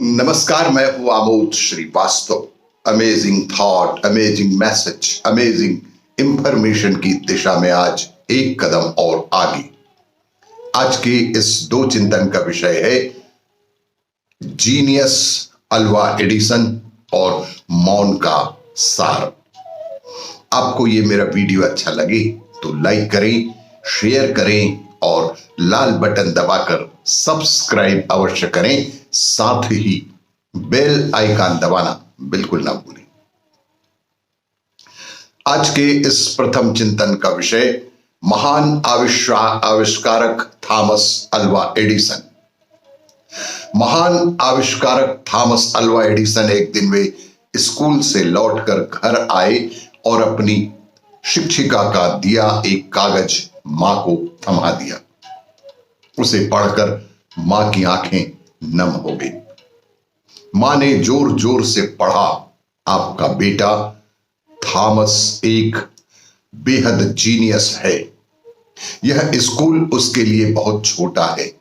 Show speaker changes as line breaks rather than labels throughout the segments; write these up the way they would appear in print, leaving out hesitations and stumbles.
नमस्कार, मैं हूं Amod Shrivastava. Amazing thought, amazing message, amazing information की दिशा में आज एक कदम और आगे। आज के इस दो चिंतन का विषय है जीनियस अल्वा एडिसन और मौन का सार। आपको ये मेरा वीडियो अच्छा लगे तो लाइक करें, शेयर करें और लाल बटन दबाकर सब्सक्राइब अवश्य करें। साथ ही बेल आइकन दबाना बिल्कुल ना भूलें। आज के इस प्रथम चिंतन का विषय महान आविष्कारक थॉमस अल्वा एडिसन। महान आविष्कारक थॉमस अल्वा एडिसन एक दिन वे स्कूल से लौटकर घर आए और अपनी शिक्षिका का दिया एक कागज मां को थमा दिया। उसे पढ़कर मां की आंखें नम हो गई। मां ने जोर जोर से पढ़ा, आपका बेटा थॉमस एक बेहद जीनियस है। यह स्कूल उसके लिए बहुत छोटा है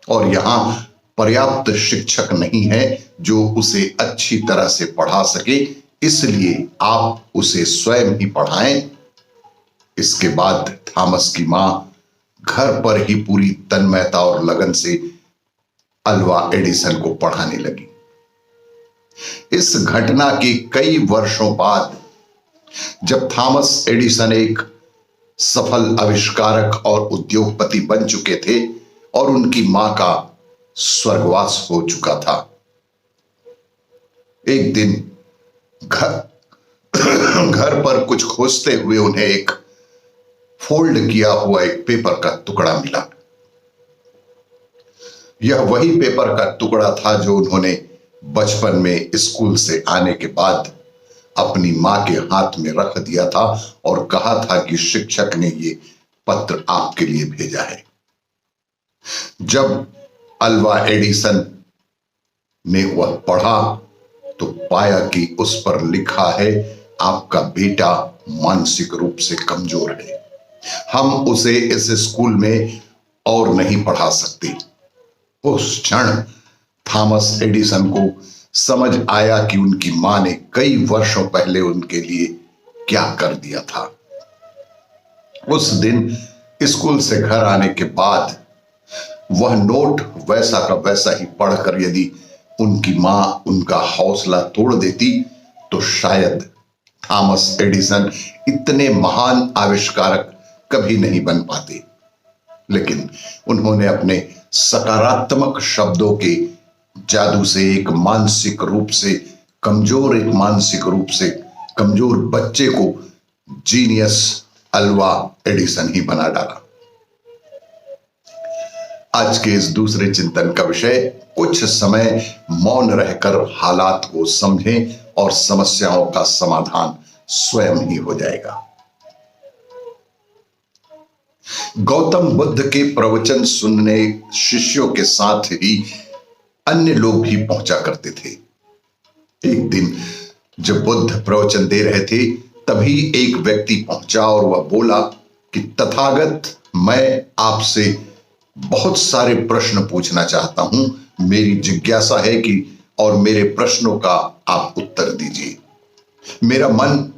और यहां पर्याप्त शिक्षक नहीं है जो उसे अच्छी तरह से पढ़ा सके, इसलिए आप उसे स्वयं ही पढ़ाएं। इसके बाद थॉमस की मां घर पर ही पूरी तन्मयता और लगन से अल्वा एडिसन को पढ़ाने लगी। इस घटना के कई वर्षों बाद जब थॉमस एडिसन एक सफल आविष्कारक और उद्योगपति बन चुके थे और उनकी मां का स्वर्गवास हो चुका था, एक दिन घर पर कुछ खोजते हुए उन्हें एक फोल्ड किया हुआ एक पेपर का टुकड़ा मिला। यह वही पेपर का टुकड़ा था जो उन्होंने बचपन में स्कूल से आने के बाद अपनी मां के हाथ में रख दिया था और कहा था कि शिक्षक ने ये पत्र आपके लिए भेजा है। जब अल्वा एडिसन ने वह पढ़ा तो पाया कि उस पर लिखा है, आपका बेटा मानसिक रूप से कमजोर है, हम उसे इस स्कूल में और नहीं पढ़ा सकते। उस क्षण थॉमस एडिसन को समझ आया कि उनकी मां ने कई वर्षों पहले उनके लिए क्या कर दिया था। उस दिन स्कूल से घर आने के बाद वह नोट वैसा का वैसा ही पढ़कर यदि उनकी मां उनका हौसला तोड़ देती तो शायद थॉमस एडिसन इतने महान आविष्कारक कभी नहीं बन पाते। लेकिन उन्होंने अपने सकारात्मक शब्दों के जादू से एक मानसिक रूप से कमजोर बच्चे को जीनियस अल्वा एडिसन ही बना डाला। आज के इस दूसरे चिंतन का विषय कुछ समय मौन रहकर हालात को समझें और समस्याओं का समाधान स्वयं ही हो जाएगा। गौतम बुद्ध के प्रवचन सुनने शिष्यों के साथ ही अन्य लोग भी पहुंचा करते थे। एक दिन जब बुद्ध प्रवचन दे रहे थे तभी एक व्यक्ति पहुंचा और वह बोला कि तथागत, मैं आपसे बहुत सारे प्रश्न पूछना चाहता हूं। मेरी जिज्ञासा है कि और मेरे प्रश्नों का आप उत्तर दीजिए। मेरा मन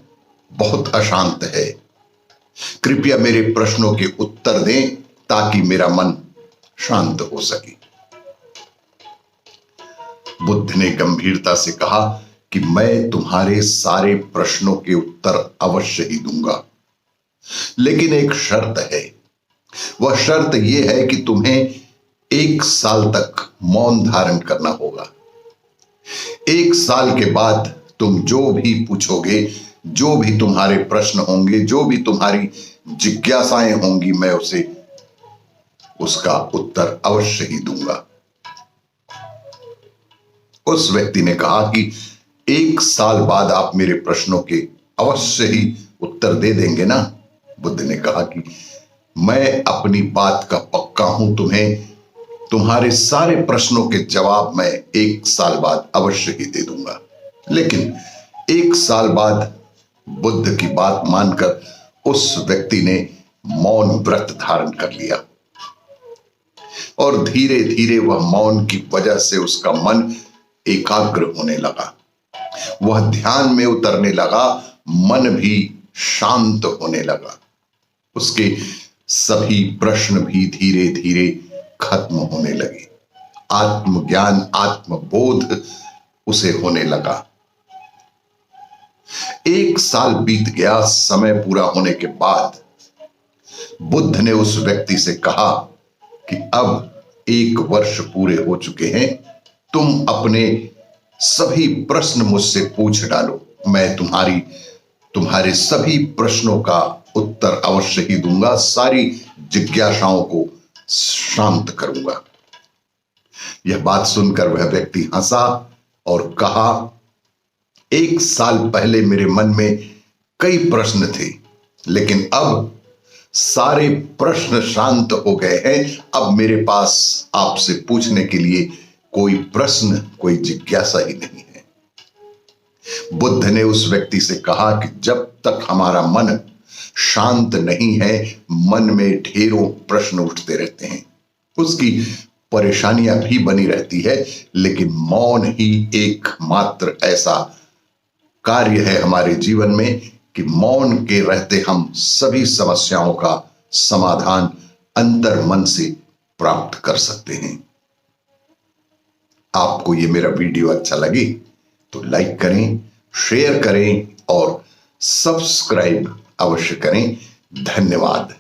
बहुत अशांत है, कृपया मेरे प्रश्नों के उत्तर दें ताकि मेरा मन शांत हो सके। बुद्ध ने गंभीरता से कहा कि मैं तुम्हारे सारे प्रश्नों के उत्तर अवश्य ही दूंगा, लेकिन एक शर्त है। वह शर्त यह है कि तुम्हें 1 साल तक मौन धारण करना होगा। 1 साल के बाद तुम जो भी पूछोगे, जो भी तुम्हारे प्रश्न होंगे, जो भी तुम्हारी जिज्ञासाएं होंगी, मैं उसका उत्तर अवश्य ही दूंगा। उस व्यक्ति ने कहा कि 1 साल बाद आप मेरे प्रश्नों के अवश्य ही उत्तर दे देंगे ना? बुद्ध ने कहा कि मैं अपनी बात का पक्का हूं, तुम्हारे सारे प्रश्नों के जवाब मैं 1 साल बाद अवश्य ही दे दूंगा। लेकिन 1 साल बाद बुद्ध की बात मानकर उस व्यक्ति ने मौन व्रत धारण कर लिया और धीरे धीरे वह मौन की वजह से उसका मन एकाग्र होने लगा, वह ध्यान में उतरने लगा, मन भी शांत होने लगा। उसके सभी प्रश्न भी धीरे धीरे खत्म होने लगे। आत्मज्ञान, आत्मबोध उसे होने लगा। 1 साल बीत गया। समय पूरा होने के बाद बुद्ध ने उस व्यक्ति से कहा कि अब 1 वर्ष पूरे हो चुके हैं, तुम अपने सभी प्रश्न मुझसे पूछ डालो, मैं तुम्हारे सभी प्रश्नों का उत्तर अवश्य ही दूंगा, सारी जिज्ञासाओं को शांत करूंगा। यह बात सुनकर वह व्यक्ति हंसा और कहा, 1 साल पहले मेरे मन में कई प्रश्न थे, लेकिन अब सारे प्रश्न शांत हो गए हैं। अब मेरे पास आपसे पूछने के लिए कोई प्रश्न, कोई जिज्ञासा ही नहीं है। बुद्ध ने उस व्यक्ति से कहा कि जब तक हमारा मन शांत नहीं है, मन में ढेरों प्रश्न उठते रहते हैं, उसकी परेशानियां भी बनी रहती है, लेकिन मौन ही एकमात्र ऐसा कार्य है हमारे जीवन में कि मौन के रहते हम सभी समस्याओं का समाधान अंतर मन से प्राप्त कर सकते हैं। आपको ये मेरा वीडियो अच्छा लगे तो लाइक करें, शेयर करें और सब्सक्राइब अवश्य करें। धन्यवाद।